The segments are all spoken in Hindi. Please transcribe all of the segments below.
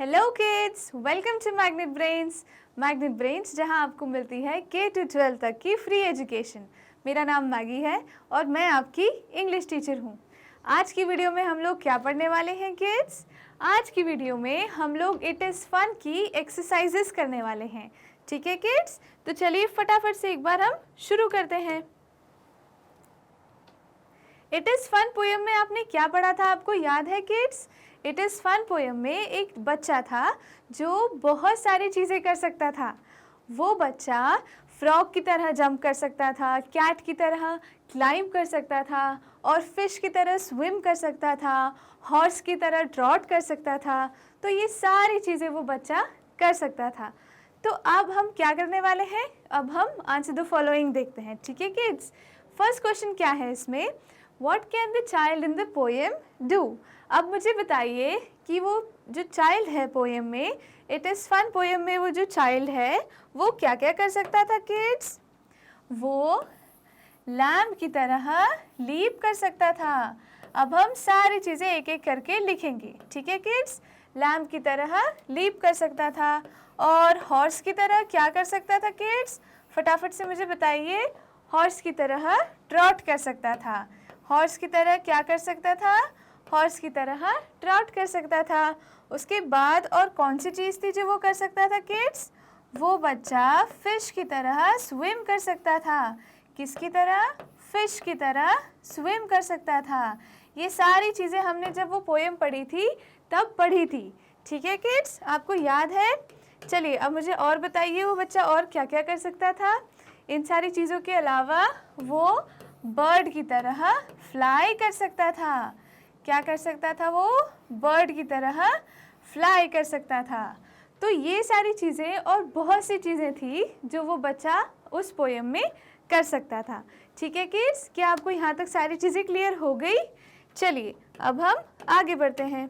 Hello kids, welcome to Magnet Brains. Magnet Brains जहां आपको मिलती है K-12 तक की फ्री एजुकेशन। मेरा नाम मैगी है और मैं आपकी इंग्लिश टीचर हूं। आज की वीडियो में हम लोग क्या पढ़ने वाले हैं किड्स? आज की वीडियो में हम लोग इट इज़ फन की एक्सरसाइजेस करने वाले हैं। ठीक है किड्स, तो चलिए फटाफट से एक बार हम शुरू करते हैं। इट इज़ फन पोएम में आपने क्या पढ़ा था, आपको याद है kids? It is fun poem में एक बच्चा था जो बहुत सारी चीज़ें कर सकता था। वो बच्चा फ्रॉग की तरह जंप कर सकता था, कैट की तरह क्लाइंब कर सकता था और फिश की तरह स्विम कर सकता था, हॉर्स की तरह ट्रॉट कर सकता था। तो ये सारी चीज़ें वो बच्चा कर सकता था। तो अब हम क्या करने वाले हैं? अब हम आंसर द फॉलोइंग देखते हैं। ठीक है किड्स, फर्स्ट क्वेश्चन क्या है इसमें? What can the child in the poem do? अब मुझे बताइए कि वो जो चाइल्ड है पोएम में, इट इज़ फन पोएम में वो जो चाइल्ड है वो क्या क्या कर सकता था किड्स? वो लैम्ब की तरह लीप कर सकता था। अब हम सारी चीज़ें एक एक करके लिखेंगे। ठीक है किड्स, लैम्ब की तरह लीप कर सकता था और हॉर्स की तरह क्या कर सकता था किड्स? फटाफट से मुझे बताइए। हॉर्स की तरह ट्रॉट कर सकता था। हॉर्स की तरह क्या कर सकता था? हॉर्स की तरह ट्रॉट कर सकता था। उसके बाद और कौन सी चीज़ थी जो वो कर सकता था किड्स? वो बच्चा फिश की तरह स्विम कर सकता था। किसकी तरह? फिश की तरह स्विम कर सकता था। ये सारी चीज़ें हमने जब वो पोएम पढ़ी थी तब पढ़ी थी। ठीक है किड्स, आपको याद है? चलिए अब मुझे और बताइए वो बच्चा और क्या क्या कर सकता था? इन सारी चीज़ों के अलावा वो बर्ड की तरह फ्लाई कर सकता था। क्या कर सकता था वो? बर्ड की तरह फ्लाई कर सकता था। तो ये सारी चीज़ें और बहुत सी चीज़ें थी जो वो बच्चा उस पोएम में कर सकता था। ठीक है किड्स, क्या आपको यहाँ तक सारी चीज़ें क्लियर हो गई? चलिए अब हम आगे बढ़ते हैं।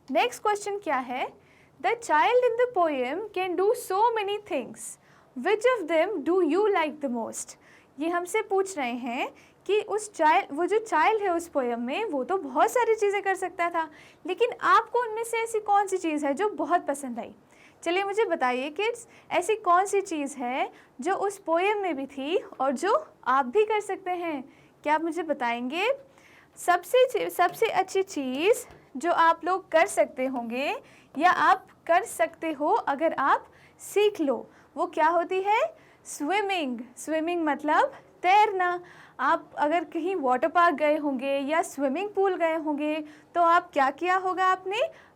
नेक्स्ट क्वेश्चन क्या है? The child in the poem can do so many things, which of them do you like the most? ये हमसे पूछ रहे हैं कि वो जो चाइल्ड है उस पोएम में वो तो बहुत सारी चीज़ें कर सकता था, लेकिन आपको उनमें से ऐसी कौन सी चीज़ है जो बहुत पसंद आई? चलिए मुझे बताइए किड्स, ऐसी कौन सी चीज़ है जो उस पोएम में भी थी और जो आप भी कर सकते हैं? क्या आप मुझे बताएंगे? सबसे अच्छी चीज़ जो आप लोग कर सकते होंगे या आप कर सकते हो अगर आप सीख लो, वो क्या होती है? स्विमिंग। स्विमिंग मतलब तैरना। आप अगर कहीं वाटर पार्क गए होंगे या स्विमिंग पूल गए होंगे तो आप क्या किया होगा?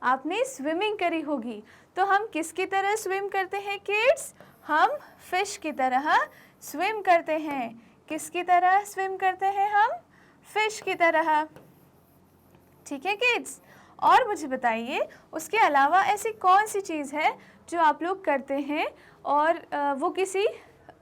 आपने स्विमिंग करी होगी। तो हम किसकी तरह स्विम करते हैं किड्स? हम फिश की तरह स्विम करते हैं। किसकी तरह स्विम करते हैं हम? फिश की तरह। ठीक है किड्स, और मुझे बताइए उसके अलावा ऐसी कौन सी चीज़ है जो आप लोग करते हैं और वो किसी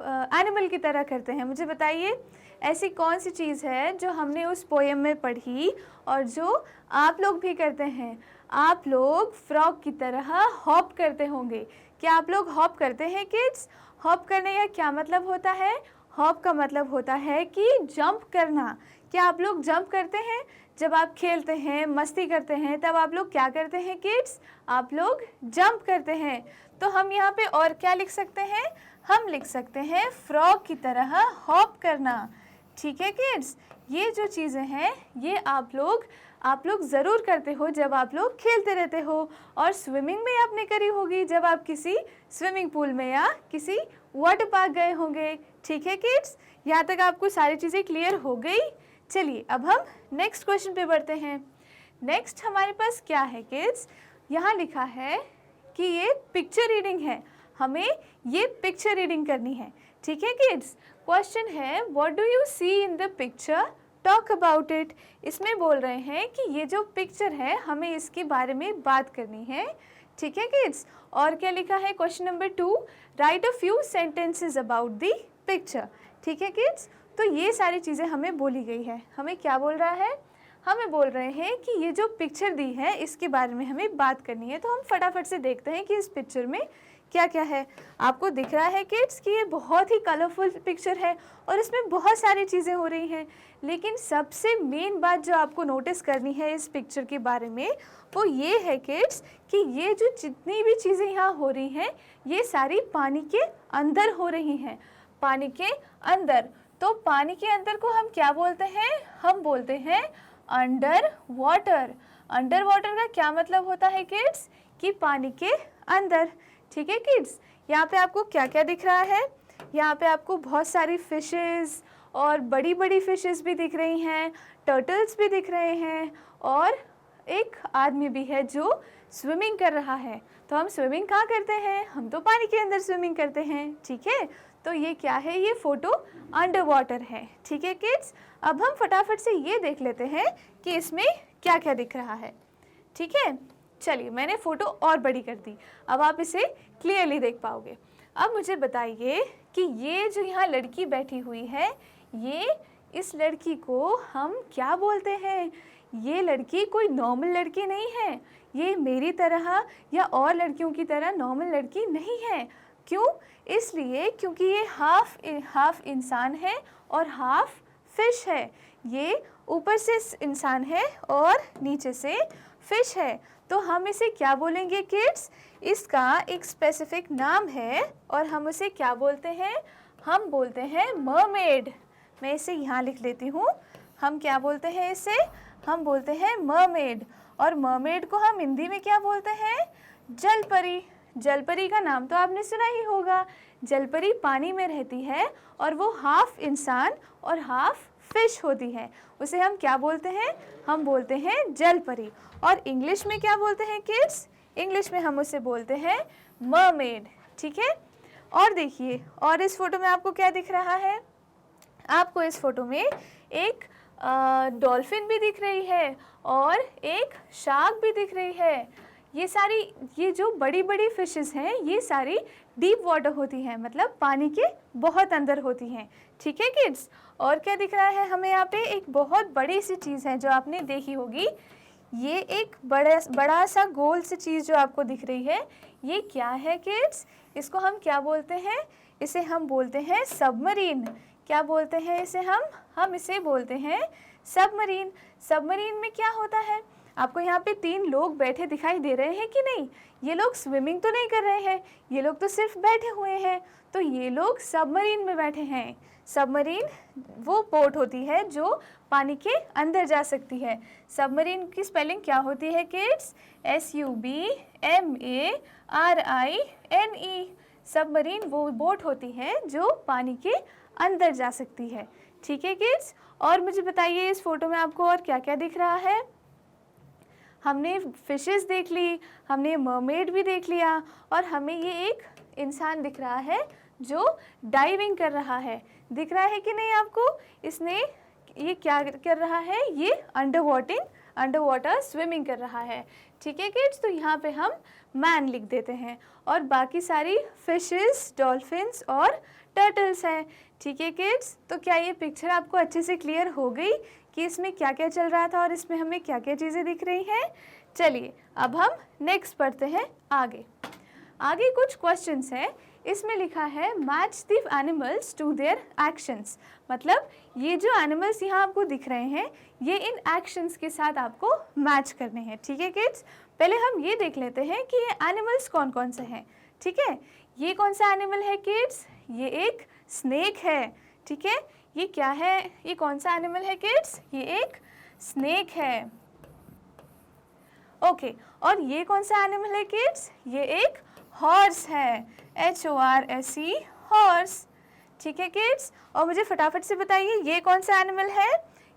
एनिमल की तरह करते हैं? मुझे बताइए ऐसी कौन सी चीज़ है जो हमने उस पोएम में पढ़ी और जो आप लोग भी करते हैं? आप लोग फ्रॉग की तरह हॉप करते होंगे। क्या आप लोग हॉप करते हैं किड्स? हॉप करने का क्या मतलब होता है? हॉप का मतलब होता है कि जंप करना। क्या आप लोग जंप करते हैं? जब आप खेलते हैं, मस्ती करते हैं, तब आप लोग क्या करते हैं किड्स? आप लोग जंप करते हैं। तो हम यहाँ पे और क्या लिख सकते हैं? हम लिख सकते हैं फ्रॉग की तरह हॉप करना। ठीक है किड्स, ये जो चीज़ें हैं ये आप लोग ज़रूर करते हो जब आप लोग खेलते रहते हो, और स्विमिंग में आपने करी होगी जब आप किसी स्विमिंग पूल में या किसी वाटर पार्क गए होंगे। ठीक है किड्स, यहाँ तक आपको सारी चीज़ें क्लियर हो गई? चलिए अब हम नेक्स्ट क्वेश्चन पे बढ़ते हैं। नेक्स्ट हमारे पास क्या है किड्स? यहाँ लिखा है कि ये पिक्चर रीडिंग है, हमें ये पिक्चर रीडिंग करनी है। ठीक है किड्स, क्वेश्चन है what do you see in the picture, talk about it. इसमें बोल रहे हैं कि ये जो पिक्चर है हमें इसके बारे में बात करनी है। ठीक है किड्स, और क्या लिखा है? Question number 2, right a few sentences about the picture. ठीक है किड्स, तो ये सारी चीज़ें हमें बोली गई है। हमें क्या बोल रहा है? हमें बोल रहे हैं कि ये जो पिक्चर दी है इसके बारे में हमें बात करनी है। तो हम फटाफट से देखते हैं कि इस पिक्चर में क्या क्या है। आपको दिख रहा है किड्स कि ये बहुत ही कलरफुल पिक्चर है और इसमें बहुत सारी चीज़ें हो रही हैं, लेकिन सबसे मेन बात जो आपको नोटिस करनी है इस पिक्चर के बारे में वो ये है किड्स कि ये जो जितनी भी चीज़ें यहाँ हो रही हैं ये सारी पानी के अंदर हो रही हैं, पानी के अंदर। तो पानी के अंदर को हम क्या बोलते हैं? हम बोलते हैं अंडर वाटर। अंडर वाटर का क्या मतलब होता है किड्स? कि पानी के अंदर। ठीक है किड्स, यहाँ पे आपको क्या क्या दिख रहा है? यहाँ पे आपको बहुत सारी फिशेस और बड़ी बड़ी फिशेस भी दिख रही हैं, टर्टल्स भी दिख रहे हैं और एक आदमी भी है जो स्विमिंग कर रहा है। तो हम स्विमिंग कहाँ करते हैं? हम तो पानी के अंदर स्विमिंग करते हैं। ठीक है, तो ये क्या है? ये फ़ोटो अंडर वाटर है। ठीक है किड्स, अब हम फटाफट से ये देख लेते हैं कि इसमें क्या क्या दिख रहा है। ठीक है, चलिए मैंने फ़ोटो और बड़ी कर दी, अब आप इसे क्लियरली देख पाओगे। अब मुझे बताइए कि ये जो यहाँ लड़की बैठी हुई है, ये इस लड़की को हम क्या बोलते हैं? ये लड़की कोई नॉर्मल लड़की नहीं है, ये मेरी तरह या और लड़कियों की तरह नॉर्मल लड़की नहीं है। क्यों? इसलिए क्योंकि ये हाफ इंसान है और हाफ फिश है। ये ऊपर से इंसान है और नीचे से फिश है। तो हम इसे क्या बोलेंगे किड्स? इसका एक स्पेसिफिक नाम है और हम उसे क्या बोलते हैं? हम बोलते हैं मरमेड। मैं इसे यहाँ लिख लेती हूँ। हम क्या बोलते हैं इसे? हम बोलते हैं मरमेड। और मरमेड को हम हिंदी में क्या बोलते हैं? जलपरी। जलपरी का नाम तो आपने सुना ही होगा। जलपरी पानी में रहती है और वो हाफ इंसान और हाफ फिश होती है। उसे हम क्या बोलते हैं? हम बोलते हैं जलपरी। और इंग्लिश में क्या बोलते हैं किड्स? इंग्लिश में हम उसे बोलते हैं मरमेड। ठीक है, और देखिए, और इस फोटो में आपको क्या दिख रहा है? आपको इस फोटो में एक डॉल्फिन भी दिख रही है और एक शार्क भी दिख रही है। ये जो बड़ी बड़ी फिशेस हैं ये सारी डीप वाटर होती हैं, मतलब पानी के बहुत अंदर होती हैं। ठीक है किड्स, और क्या दिख रहा है हमें यहाँ पे? एक बहुत बड़ी सी चीज़ है जो आपने देखी होगी। ये एक बड़ा सा गोल सी चीज़ जो आपको दिख रही है, ये क्या है किड्स? इसको हम क्या बोलते हैं? इसे हम बोलते हैं सबमरीन। क्या बोलते हैं इसे हम इसे बोलते हैं सबमरीन। सबमरीन में क्या होता है? आपको यहाँ पे 3 लोग बैठे दिखाई दे रहे हैं कि नहीं? ये लोग स्विमिंग तो नहीं कर रहे हैं, ये लोग तो सिर्फ बैठे हुए हैं। तो ये लोग सबमरीन में बैठे हैं। सबमरीन वो बोट होती है जो पानी के अंदर जा सकती है। सबमरीन की स्पेलिंग क्या होती है किड्स? SUBMARINE। सबमरीन वो बोट होती है जो पानी के अंदर जा सकती है। ठीक है किड्स, और मुझे बताइए इस फोटो में आपको और क्या क्या दिख रहा है? हमने फिशेस देख ली, हमने मरमेड भी देख लिया और हमें ये एक इंसान दिख रहा है जो डाइविंग कर रहा है। दिख रहा है कि नहीं आपको? इसने ये क्या कर रहा है? ये अंडर वाटर स्विमिंग कर रहा है। ठीक है किड्स, तो यहाँ पे हम मैन लिख देते हैं और बाकी सारी फिशेस, डॉल्फिन्स और टर्टल्स हैं। ठीक है किड्स, तो क्या ये पिक्चर आपको अच्छे से क्लियर हो गई कि इसमें क्या क्या चल रहा था और इसमें हमें क्या क्या चीज़ें दिख रही हैं? चलिए अब हम नेक्स्ट पढ़ते हैं आगे कुछ क्वेश्चंस हैं। इसमें लिखा है match the animals to their actions. मतलब ये जो एनिमल्स यहाँ आपको दिख रहे हैं ये इन एक्शंस के साथ आपको मैच करने हैं। ठीक है किड्स, पहले हम ये देख लेते हैं कि ये एनिमल्स कौन कौन से हैं। ठीक है, ये कौन सा एनिमल है किड्स? ये एक स्नेक है। ठीक है, ये क्या है? ये कौन सा एनिमल है किड्स? ये एक स्नेक है। ओके, और ये कौन सा एनिमल है किड्स? ये एक हॉर्स है। HORSE, horse. ठीक है किड्स, और मुझे फटाफट से बताइए ये कौन सा एनिमल है?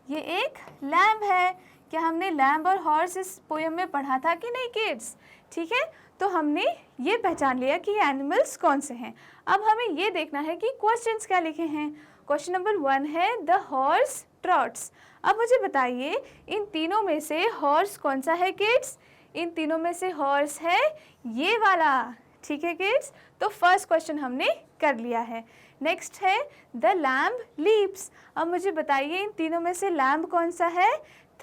ये एक लैम्ब है। क्या हमने लैम्ब और हॉर्स इस पोएम में पढ़ा था कि नहीं किड्स? ठीक है, तो हमने ये पहचान लिया कि ये एनिमल्स कौन से हैं। अब हमें ये देखना है कि क्वेश्चंस क्या लिखे हैं। क्वेश्चन नंबर 1 है द हॉर्स ट्रॉट्स। अब मुझे बताइए इन तीनों में से हॉर्स कौन सा है किड्स? इन तीनों में से हॉर्स है ये वाला। ठीक है किड्स, तो फर्स्ट क्वेश्चन हमने कर लिया है। नेक्स्ट है द लैम्ब लीप्स। अब मुझे बताइए इन तीनों में से लैम्ब कौन सा है?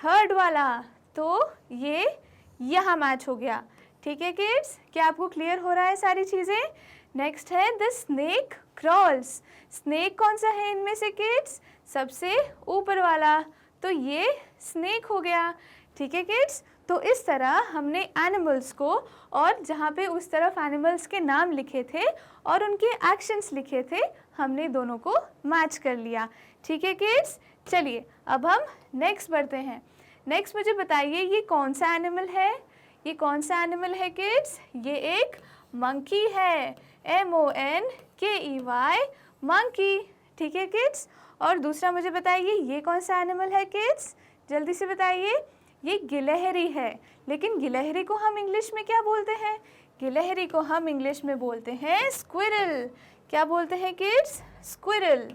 थर्ड वाला, तो ये यहाँ मैच हो गया। ठीक है किड्स, क्या आपको क्लियर हो रहा है सारी चीज़ें? नेक्स्ट है द स्नेक क्रॉल्स। स्नेक कौन सा है इनमें से किड्स? सबसे ऊपर वाला, तो ये स्नेक हो गया। ठीक है किड्स, तो इस तरह हमने एनिमल्स को, और जहाँ पे उस तरफ एनिमल्स के नाम लिखे थे और उनके एक्शंस लिखे थे, हमने दोनों को मैच कर लिया। ठीक है किड्स, चलिए अब हम नेक्स्ट बढ़ते हैं। नेक्स्ट मुझे बताइए ये कौन सा एनिमल है? ये कौन सा एनिमल है किड्स? ये एक मंकी है, MONKEY, मंकी। ठीक है किड्स, और दूसरा मुझे बताइए ये कौन सा एनिमल है किड्स? जल्दी से बताइए। ये गिलहरी है, लेकिन गिलहरी को हम इंग्लिश में क्या बोलते हैं? गिलहरी को हम इंग्लिश में बोलते हैं स्क्विरल। क्या बोलते हैं किड्स? स्क्विरल।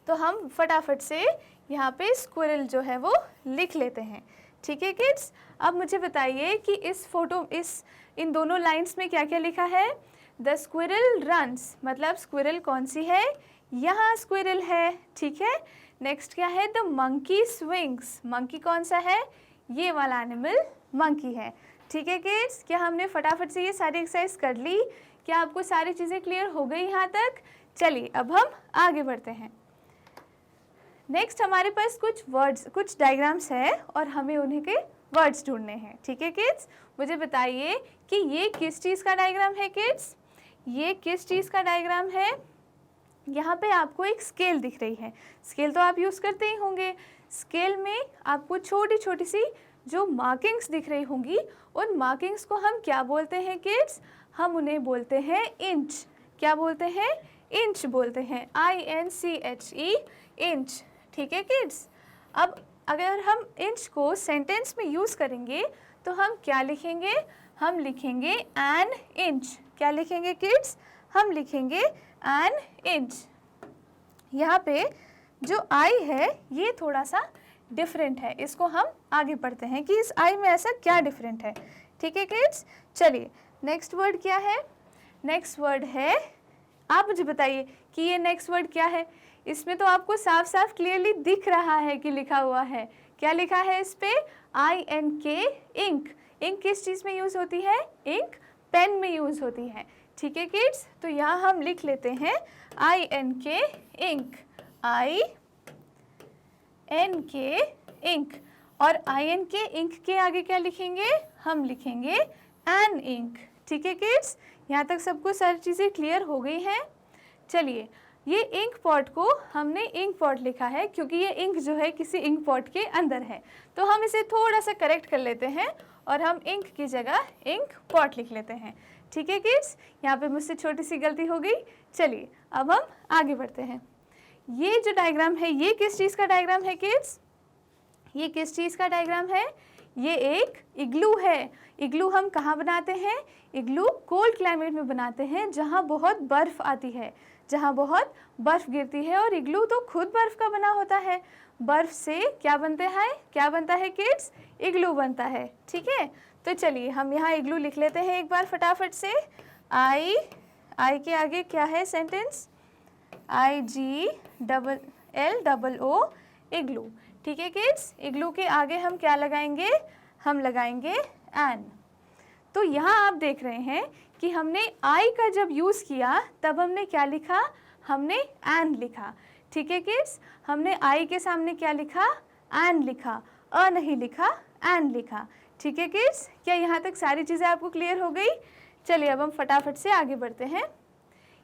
तो हम फटाफट से यहाँ पे स्क्विरल जो है वो लिख लेते हैं। ठीक है किड्स, अब मुझे बताइए कि इन दोनों लाइंस में क्या क्या लिखा है? द स्क्विरल रन्स, मतलब स्क्विरल कौन सी है? यहाँ स्क्विरल है। ठीक है, नेक्स्ट क्या है? द मंकी स्विंग्स, मंकी कौन सा है? ये वाला एनिमल मंकी है। ठीक है किड्स, क्या हमने फटाफट से ये सारी एक्सरसाइज कर ली? क्या आपको सारी चीज़ें क्लियर हो गई यहाँ तक? चलिए अब हम आगे बढ़ते हैं। नेक्स्ट हमारे पास कुछ डायग्राम्स है और हमें उन्हीं के वर्ड्स ढूंढने हैं। ठीक है किड्स, मुझे बताइए कि ये किस चीज़ का डायग्राम है किड्स? ये किस चीज़ का डायग्राम है? यहाँ पे आपको एक स्केल दिख रही है। स्केल तो आप यूज़ करते ही होंगे। स्केल में आपको छोटी छोटी सी जो मार्किंग्स दिख रही होंगी, उन मार्किंग्स को हम क्या बोलते हैं किड्स? हम उन्हें बोलते हैं इंच। क्या बोलते हैं? इंच बोलते हैं, INCHE, इंच। ठीक है किड्स, अब अगर हम इंच को सेंटेंस में यूज़ करेंगे तो हम क्या लिखेंगे? हम लिखेंगे एन इंच। क्या लिखेंगे किड्स? हम लिखेंगे एन इंच। यहाँ पे जो आई है ये थोड़ा सा डिफरेंट है, इसको हम आगे पढ़ते हैं कि इस आई में ऐसा क्या डिफरेंट है। ठीक है किड्स, चलिए नेक्स्ट वर्ड क्या है? नेक्स्ट वर्ड है, आप मुझे बताइए कि ये नेक्स्ट वर्ड क्या है? इसमें तो आपको साफ साफ क्लियरली दिख रहा है कि लिखा हुआ है। क्या लिखा है इस पे? INK, ink. इंक किस चीज़ में यूज़ होती है? इंक पेन में यूज़ होती है। ठीक है किड्स, तो यहाँ हम लिख लेते हैं INK, इंक, INK, इंक। और INK, इंक के आगे क्या लिखेंगे? हम लिखेंगे एन इंक। ठीक है किड्स, यहाँ तक सबको सारी चीज़ें क्लियर हो गई हैं? चलिए, ये इंक पॉट को हमने इंक पॉट लिखा है क्योंकि ये इंक जो है किसी इंक पॉट के अंदर है, तो हम इसे थोड़ा सा करेक्ट कर लेते हैं और हम इंक की जगह इंक पॉट लिख लेते हैं। ठीक है किड्स, यहाँ पे मुझसे छोटी सी गलती हो गई। चलिए अब हम आगे बढ़ते हैं। ये जो डायग्राम है ये किस चीज़ का डायग्राम है किड्स? ये किस चीज़ का डायग्राम है? ये एक इग्लू है। इग्लू हम कहाँ बनाते हैं? इग्लू कोल्ड क्लाइमेट में बनाते हैं, जहाँ बहुत बर्फ़ आती है, जहाँ बहुत बर्फ़ गिरती है, और इग्लू तो खुद बर्फ़ का बना होता है। बर्फ़ से क्या बनता है? क्या बनता है किड्स? इग्लू बनता है। ठीक है, तो चलिए हम यहाँ इग्लू लिख लेते हैं एक बार फटाफट से। आई के आगे क्या है सेंटेंस? IGLLO, इग्लू। ठीक है किड्स, इग्लू के आगे हम क्या लगाएंगे? हम लगाएंगे एन। तो यहाँ आप देख रहे हैं कि हमने आई का जब यूज़ किया तब हमने क्या लिखा? हमने एन लिखा। ठीक है किड्स, हमने आई के सामने क्या लिखा? एन लिखा, अ नहीं लिखा, एन लिखा। ठीक है किड्स, क्या यहाँ तक सारी चीज़ें आपको क्लियर हो गई? चलिए अब हम फटाफट से आगे बढ़ते हैं।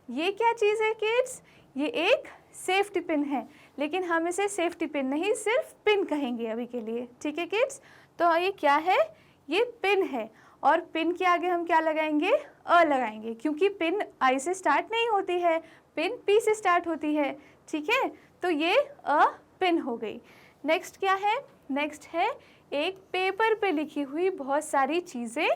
ये क्या चीज़ है किड्स? ये एक सेफ्टी पिन है, लेकिन हम इसे सेफ्टी पिन नहीं सिर्फ पिन कहेंगे अभी के लिए। ठीक है किड्स, तो ये क्या है? ये पिन है, और पिन के आगे हम क्या लगाएंगे? अ लगाएंगे, क्योंकि पिन आई से स्टार्ट नहीं होती है, पिन पी से स्टार्ट होती है। ठीक है, तो ये अ पिन हो गई। नेक्स्ट क्या है? नेक्स्ट है एक पेपर पे लिखी हुई बहुत सारी चीज़ें,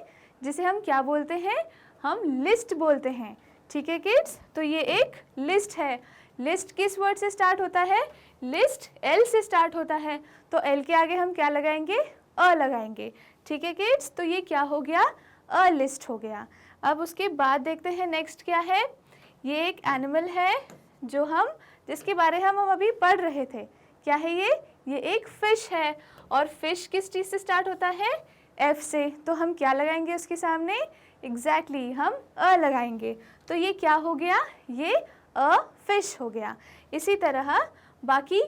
जिसे हम क्या बोलते हैं? हम लिस्ट बोलते हैं। ठीक है किड्स, तो ये एक लिस्ट है। लिस्ट किस वर्ड से स्टार्ट होता है? लिस्ट L से स्टार्ट होता है, तो L के आगे हम क्या लगाएंगे? अ लगाएंगे। ठीक है किड्स, तो ये क्या हो गया? अ लिस्ट हो गया। अब उसके बाद देखते हैं नेक्स्ट क्या है। ये एक एनिमल है जिसके बारे हम अभी पढ़ रहे थे। क्या है ये? ये एक फिश है और फिश किस चीज़ से स्टार्ट होता है? एफ से। तो हम क्या लगाएंगे उसके सामने? एग्जैक्टली हम अ लगाएंगे। तो ये क्या हो गया? ये अ फिश हो गया। इसी तरह बाकी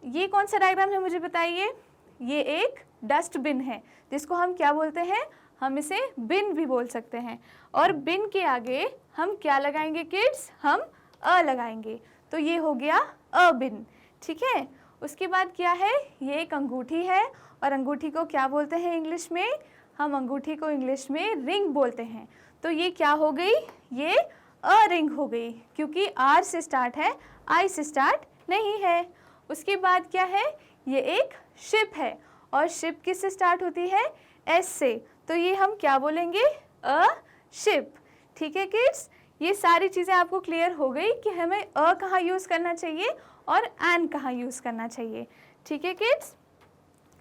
ये कौन सा डायग्राम है मुझे बताइए? ये एक डस्टबिन है जिसको हम क्या बोलते हैं? हम इसे बिन भी बोल सकते हैं। और बिन के आगे हम क्या लगाएंगे किड्स? हम अ लगाएंगे। तो ये हो गया अ बिन। ठीक है। उसके बाद क्या है? ये एक अंगूठी है और अंगूठी को क्या बोलते हैं इंग्लिश में? हम अंगूठी को इंग्लिश में रिंग बोलते हैं। तो ये क्या हो गई? ये अ रिंग हो गई क्योंकि आर से स्टार्ट है, आई से स्टार्ट नहीं है। उसके बाद क्या है? ये एक शिप है और शिप किस से स्टार्ट होती है? एस से। तो ये हम क्या बोलेंगे? A ship. ठीक है किड्स, ये सारी चीज़ें आपको क्लियर हो गई कि हमें अ कहाँ यूज़ करना चाहिए और एन कहाँ यूज़ करना चाहिए। ठीक है किड्स,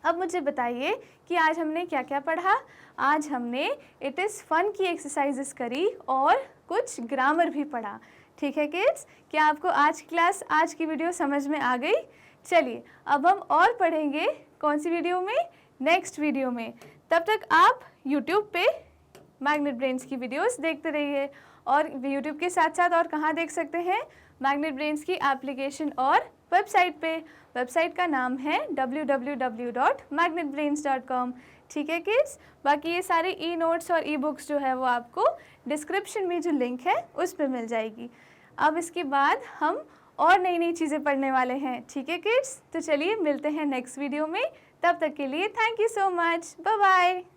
अब मुझे बताइए कि आज हमने क्या क्या पढ़ा। आज हमने इट इज़ फन की एक्सरसाइजेस करी और कुछ ग्रामर भी पढ़ा। ठीक है किड्स, क्या आपको आज क्लास, आज की वीडियो समझ में आ गई? चलिए अब हम और पढ़ेंगे कौन सी वीडियो में? नेक्स्ट वीडियो में। तब तक आप यूट्यूब पे मैग्नेट ब्रेन्स की वीडियोस देखते रहिए और यूट्यूब के साथ साथ और कहाँ देख सकते हैं? मैग्नेट ब्रेन्स की एप्लीकेशन और वेबसाइट पे। वेबसाइट का नाम है www.magnetbrains.com। ठीक है किड्स, बाकी ये सारे ई नोट्स और ई बुक्स जो है वो आपको डिस्क्रिप्शन में जो लिंक है उस पर मिल जाएगी। अब इसके बाद हम और नई नई चीज़ें पढ़ने वाले हैं। ठीक है किड्स, तो चलिए मिलते हैं नेक्स्ट वीडियो में। तब तक के लिए thank you so much, bye bye.